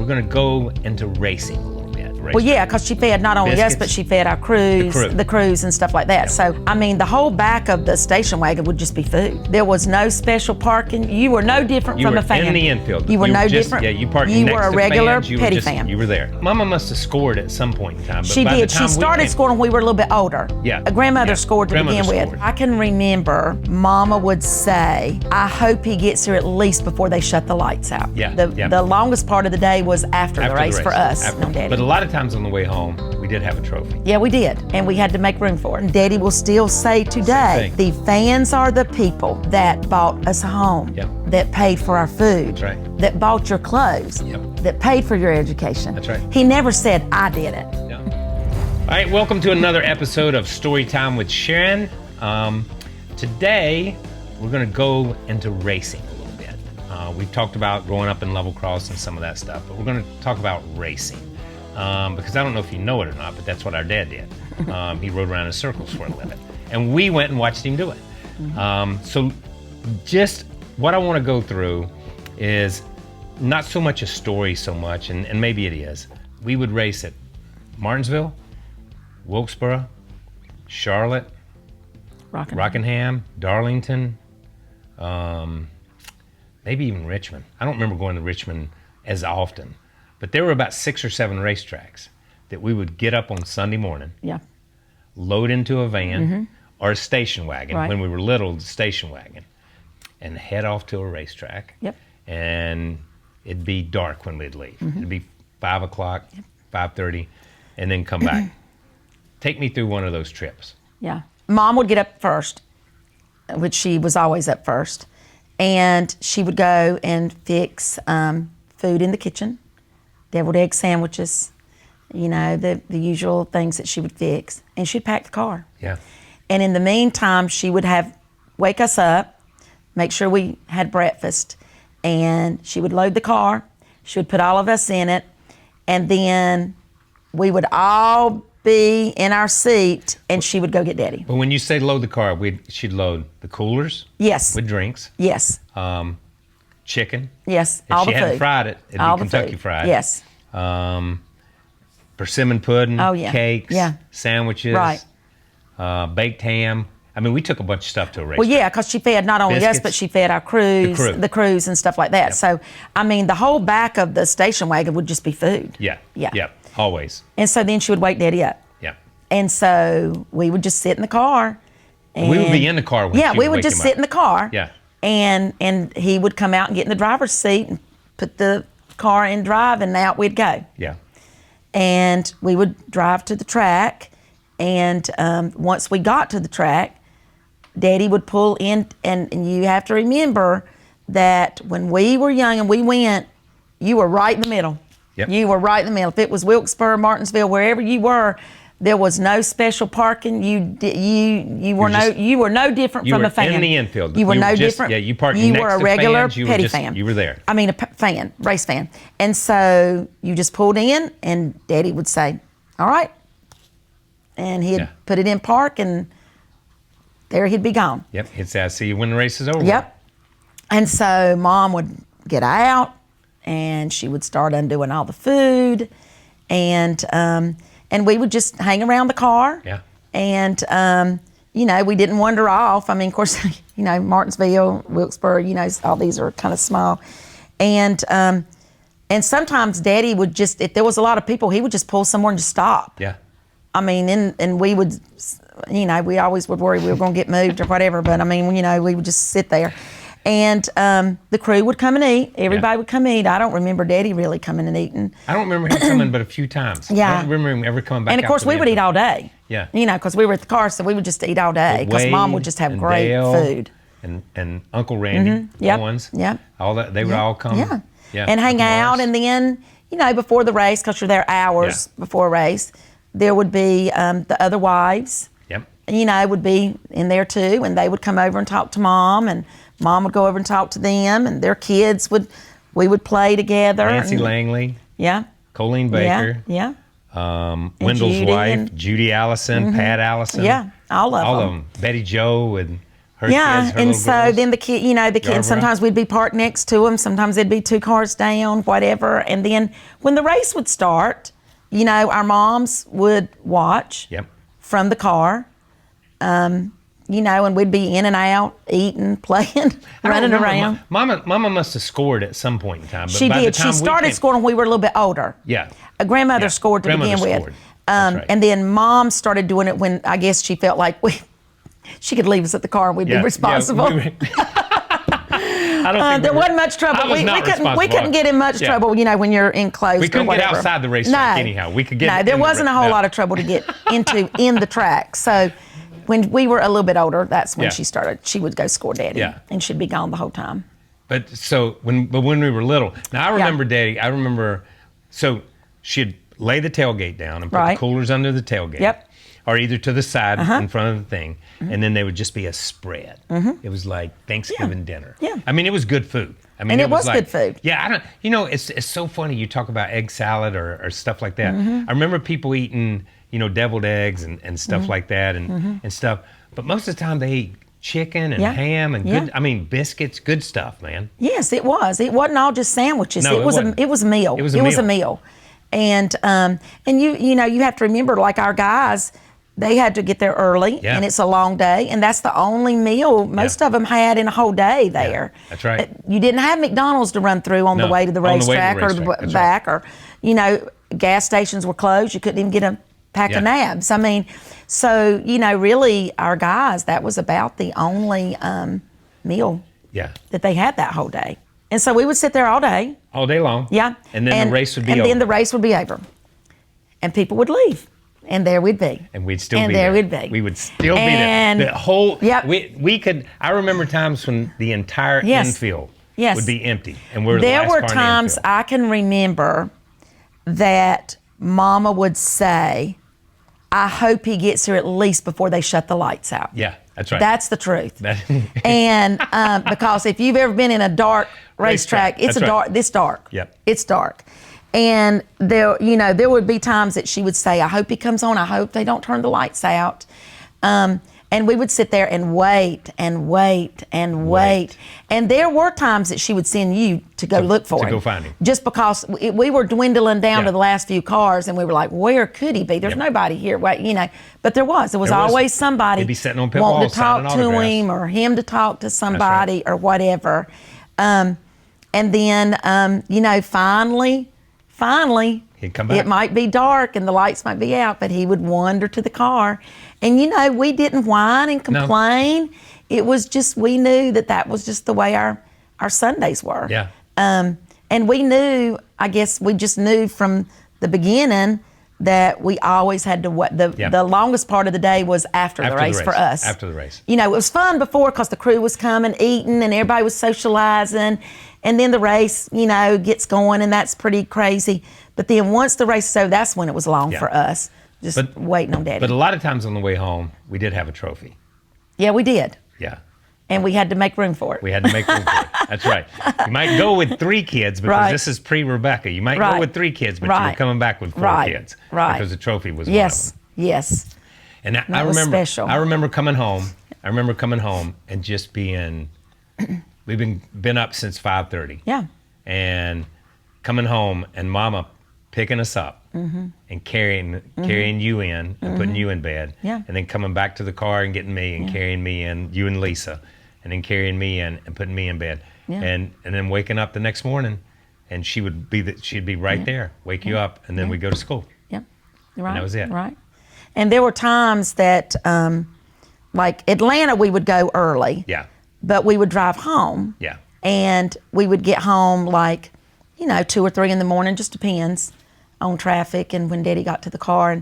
we're gonna go into racing a little bit. Well, yeah, because she fed not only us, but she fed our crews, the crews and stuff like that. Yep. So, I mean, the whole back of the station wagon would just be food. There was no special parking. You were no different from a fan. You were in the infield. You were no different. Yeah, you parked next to fans. You were a regular petty fan. You were there. Mama must have scored at some point in time. But she did. She started scoring when we were a little bit older. Yeah. A grandmother scored to begin with. I can remember Mama would say, I hope he gets here at least before they shut the lights out. Yeah. The longest part of the day was after the race for us. But a lot of times on the way home, we did have a trophy. Yeah, we did, and we had to make room for it. And Daddy will still say today, the fans are the people that bought us a home, that paid for our food, that bought your clothes, that paid for your education. That's right. He never said, I did it. Yeah. All right, welcome to another episode of Storytime with Sharon. Today, we're gonna go into racing a little bit. We've talked about growing up in level cross and some of that stuff, but we're gonna talk about racing. Because I don't know if you know it or not, but that's what our dad did. He rode around in circles for a living. And we went and watched him do it. So just what I want to go through is not so much a story so much, and maybe it is. We would race at Martinsville, Wilkesboro, Charlotte, Rockingham, Darlington, maybe even Richmond. I don't remember going to Richmond as often. But there were about 6 or 7 racetracks that we would get up on Sunday morning, load into a van or a station wagon, when we were little, the station wagon, and head off to a racetrack. And it'd be dark when we'd leave. It'd be 5 o'clock, 5:30, and then come back. Take me through one of those trips. Yeah. Mom would get up first, which she was always up first, and she would go and fix food in the kitchen. Deviled egg sandwiches, you know, the usual things that she would fix. And she'd pack the car. Yeah. And in the meantime, she would wake us up, make sure we had breakfast, and she would load the car. She would put all of us in it, and then we would all be in our seat, and she would go get Daddy. But when you say load the car, she'd load the coolers. Yes. With drinks. Yes. Chicken. Yes, all the food. If she hadn't fried it, it'd be Kentucky Fried. Yes. Persimmon pudding, cakes, sandwiches, baked ham. I mean, we took a bunch of stuff to a racetrack. Well, yeah, because she fed not only us, but she fed our crews, the crews and stuff like that. So, I mean, the whole back of the station wagon would just be food. Yeah, always. And so then she would wake Daddy up. Yeah. And so we would just sit in the car. And we would be in the car when she we would just sit in the car. Yeah. And he would come out and get in the driver's seat and put the car in drive, and out we'd go. Yeah. And we would drive to the track, and once we got to the track, Daddy would pull in, and you have to remember that when we were young and we went, you were right in the middle. Yep. You were right in the middle. If it was Wilkesboro, Martinsville, wherever you were, there was no special parking. You were no different from a fan. You were in the infield. You were no different. Yeah, you parked next to fans. You were a regular petty fan. You were there. I mean, race fan. And so you just pulled in, and Daddy would say, all right. And he'd put it in park, and there he'd be gone. Yep, he'd say, I'll see you when the race is over. Yep. And so Mom would get out, and she would start undoing all the food, and we would just hang around the car. Yeah. And, you know, we didn't wander off. I mean, of course, you know, Martinsville, Wilkesboro, you know, all these are kind of small. And sometimes Daddy would just, if there was a lot of people, he would just pull somewhere and just stop. Yeah. I mean, and we would, you know, we always would worry we were going to get moved or whatever. But, I mean, you know, we would just sit there. And the crew would come and eat. Everybody would come eat. I don't remember Daddy really coming and eating. I don't remember him coming but a few times. Yeah. I don't remember him ever coming back. And of course, we would eat all day. Yeah. You know, because we were at the car, so we would just eat all day. Because Mom would just have great food. And Uncle Randy, Owens. Yeah. All that, they would all come. Yeah. And hang out, and then, you know, before the race, because you're there hours before a race, there would be the other wives. Yep. You know, would be in there too, and they would come over and talk to Mom, and Mom would go over and talk to them, and their kids we would play together. Nancy Langley. Yeah. Colleen Baker. Yeah. Wendell's wife, Judy Allison, Pat Allison. Yeah, all of them. Betty Jo and Her Yeah, kids, her and little so girls. then the kid, you know, the Drive kids, sometimes we'd be parked next to them, sometimes they'd be 2 cars down, whatever. And then when the race would start, you know, our moms would watch Yep. from the car, you know, and we'd be in and out, eating, playing, I don't running remember. around. Mama must have scored at some point in time. But She by the did. time She we started came- scoring when we were a little bit older. Yeah. A grandmother Yeah. scored to Grandmother begin scored. with. That's right. And then mom started doing it when I guess she felt like she could leave us at the car and we'd Yeah. be responsible. Yeah, I don't think There we were- wasn't much trouble. I was not we couldn't responsible. get in much Yeah. trouble, you know, when you're enclosed We couldn't or get whatever. outside the racetrack anyhow. We could get No, in there the wasn't a ra- whole no. lot of trouble to get into in the track. So when we were a little bit older, that's when Yeah. she started. She would go score daddy, Yeah. and she'd be gone the whole time. But when we were little, now I remember Daddy. I remember, so she'd lay the tailgate down and put Right. the coolers under the tailgate, Yep. or either to the side in front of the thing, and then there would just be a spread. It was like Thanksgiving dinner. Yeah. I mean, it was good food. I mean, And it was like, good food. Yeah, I don't. You know, it's so funny. You talk about egg salad or stuff like that. I remember people eating, you know, deviled eggs and stuff like that and stuff. But most of the time they eat chicken and Yeah. ham and Yeah. good. I mean, biscuits, good stuff, man. Yes, it was. It wasn't all just sandwiches. No, it was wasn't. it was a meal. It was a a meal. And you know, you have to remember, like our guys, they had to get there early, Yeah. and it's a long day, and that's the only meal most of them had in a whole day there. That's right. You didn't have McDonald's to run through on the No, way to the on the way to the racetrack or racetrack. the That's back, or you know, gas stations were closed. You couldn't even get a pack Yeah. of nabs. I mean, so you know, really, our guys, that was about the only meal Yeah. that they had that whole day. And so we would sit there all day. All day long. Yeah. And then the race would be and over. then the race would be over. And people would leave. And there we'd be. And we'd still and be there. there. we'd be. We would still be And- there. The whole, Yep. we could, I remember times when the entire Yes. infield Yes. would be empty. And we're the There last were car in the times infield. I can remember that Mama would say, I hope he gets here at least before they shut the lights out. Yeah, that's right. That's the truth. That- And because if you've ever been in a dark racetrack, it's That's right. this dark. Yep. It's dark. And there, you know, there would be times that she would say, I hope he comes on. I hope they don't turn the lights out. And we would sit there and wait and wait and wait. And there were times that she would send you to go look for to him. go find him. Just because we were dwindling down Yeah. to the last few cars, and we were like, where could he be? There's Yep. nobody here. Wait, you know. But there was. There was There was. always somebody He'd be sitting on pit wanting walls, to talk signing to autographs. him, or him to talk to somebody, or whatever. And then, you know, finally, He'd come back. it might be dark and the lights might be out, but he would wander to the car. And, you know, we didn't whine and complain. It was just, we knew that was just the way our Sundays were. Yeah. And we knew, I guess we just knew from the beginning that we always had to, the longest part of the day was after the race for us. After the race. You know, it was fun before because the crew was coming, eating, and everybody was socializing. And then the race, you know, gets going, and that's pretty crazy. But then once the race is over, that's when it was long for us, just waiting on Daddy. But a lot of times on the way home, we did have a trophy. Yeah, we did. Yeah. And we had to make room for it. We had to make room for it. That's right. You might go with 3 kids because Right. this is pre-Rebecca. You might go Right. with 3 kids, but you Right. were coming back with 4 Right. kids. Right. Because the trophy was Yes, one yes. of them. And I That was remember, special. I remember coming home. And just being, we've been up since 5:30. Yeah. And coming home and Mama picking us up and carrying you in and putting you in bed. Yeah. And then coming back to the car and getting me and carrying me in, you and Lisa, and then carrying me in and putting me in bed. Yeah. And then waking up the next morning, and she'd be right there, wake you up, and then we'd go to school. Yep. Right. that was it. Right. And there were times that, like Atlanta, we would go early. Yeah. But we would drive home. Yeah. And we would get home like, 2 or 3 in the morning, just depends on traffic and when Daddy got to the car.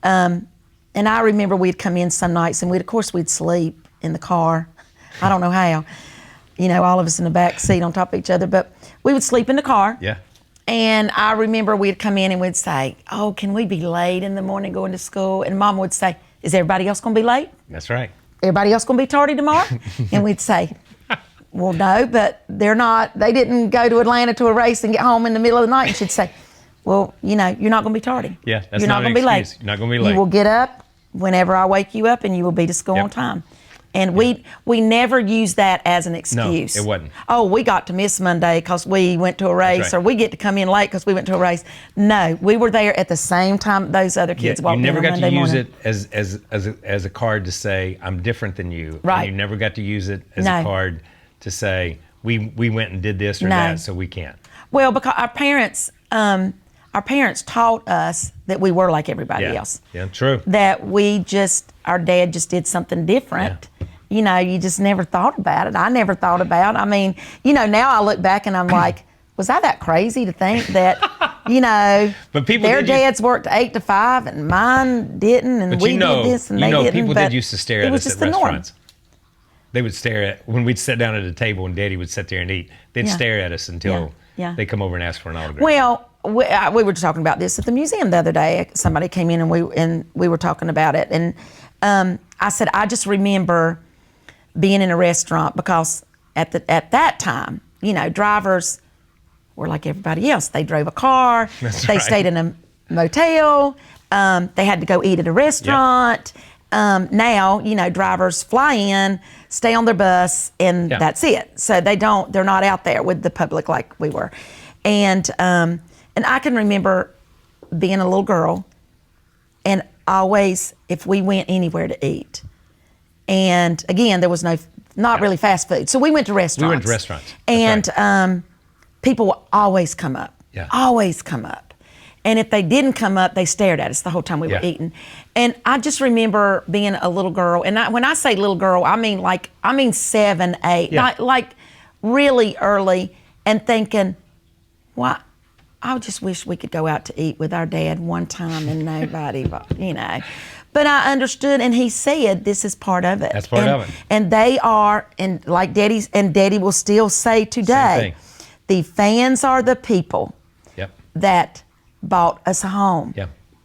And I remember we'd come in some nights and we'd sleep in the car. I don't know how. All of us in the back seat on top of each other, but we would sleep in the car. Yeah. And I remember we'd come in and we'd say, oh, can we be late in the morning going to school? And Mama would say, is everybody else going to be late? That's right. Everybody else going to be tardy tomorrow? And we'd say, well, no, but they're not. They didn't go to Atlanta to a race and get home in the middle of the night. And she'd say, well, you're not going to be tardy. Yeah, that's you're not not an going to be late. excuse. You're not gonna be late. You will get up whenever I wake you up and you will be to school Yep. on time. And we never used that as an excuse. No, it wasn't. Oh, we got to miss Monday because we went to a race, right. or we get to come in late because we went to a race. No, we were there at the same time those other kids walked in You never got Monday to use morning. it as a card to say, I'm different than you. Right. And you never got to use it as No. a card to say, we went and did this or No. that, so we can't. Well, because our parents taught us that we were like everybody else. Yeah, true. That our dad just did something different. You know, you just never thought about it. I never thought about it. I mean, you know, now I look back and I'm like, was I that crazy to think that, you know, But people their dads worked 8 to 5 and mine didn't, and But we did this and they didn't. people but did used to stare it at was us just at the norm. restaurants. They would stare at, when we'd sit down at a table and Daddy would sit there and eat, they'd Yeah. stare at us until Yeah. they come over and ask for an autograph. Well, we were talking about this at the museum the other day. Somebody came in and we were talking about it, and I said I just remember being in a restaurant because at that time, you know, drivers were like everybody else. They drove a car. That's they right. stayed in a motel. They had to go eat at a restaurant. Now, you know, drivers fly in, stay on their bus, and that's it. So they're not out there with the public like we were. And I can remember being a little girl, and always, if we went anywhere to eat, and again, there was not really fast food. So we went to restaurants. We went to restaurants. And That's right. People would always come up. Yeah. Always come up. And if they didn't come up, they stared at us the whole time we were eating. And I just remember being a little girl. And when I say little girl, I mean 7, 8, not like really early, and thinking, why? I just wish we could go out to eat with our dad one time and nobody, you know. But I understood, and he said, this is part of it. That's part of it. And they are, and like Daddy will still say today, the fans are the people that bought us a home,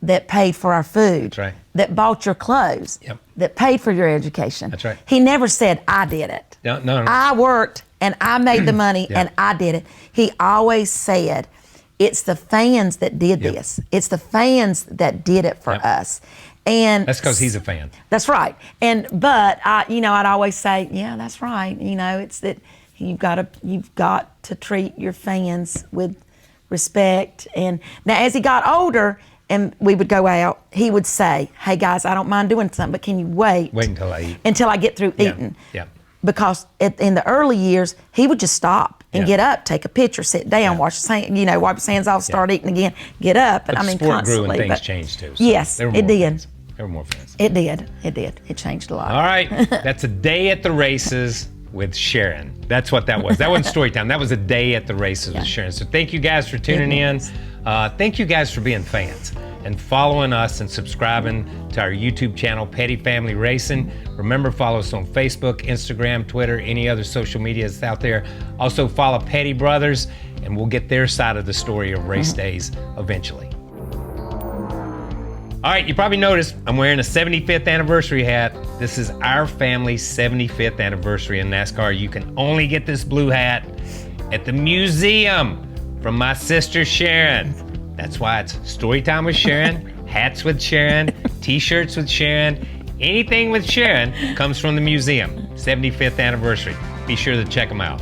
that paid for our food, That's right. that bought your clothes, that paid for your education. That's right. He never said, I did it. No. I worked and I made the money and I did it. He always said, it's the fans that did this. It's the fans that did it for us. And that's because he's a fan. That's right. But I'd always say, yeah, that's right. You know, it's that you've got to treat your fans with respect. And now as he got older and we would go out, he would say, hey guys, I don't mind doing something, but can you wait until I eat? Until I get through eating. Yeah. Because in the early years, he would just stop and get up, take a picture, sit down, wash his hands, wipe his hands off, start eating again, get up. But And I mean, sport constantly. grew and things changed too. So yes, it did. Fans. There were more fans. It did. It changed a lot. All right. That's a day at the races with Sharon. That's what that was. That wasn't story time. That was a day at the races with Sharon. So thank you guys for tuning in. Thank you guys for being fans and following us and subscribing to our YouTube channel, Petty Family Racing. Remember, follow us on Facebook, Instagram, Twitter, any other social media that's out there. Also follow Petty Brothers, and we'll get their side of the story of race days eventually. All right, you probably noticed I'm wearing a 75th anniversary hat. This is our family's 75th anniversary in NASCAR. You can only get this blue hat at the museum from my sister Sharon. That's why it's Storytime with Sharon, hats with Sharon, t-shirts with Sharon. Anything with Sharon comes from the museum. 75th anniversary. Be sure to check them out.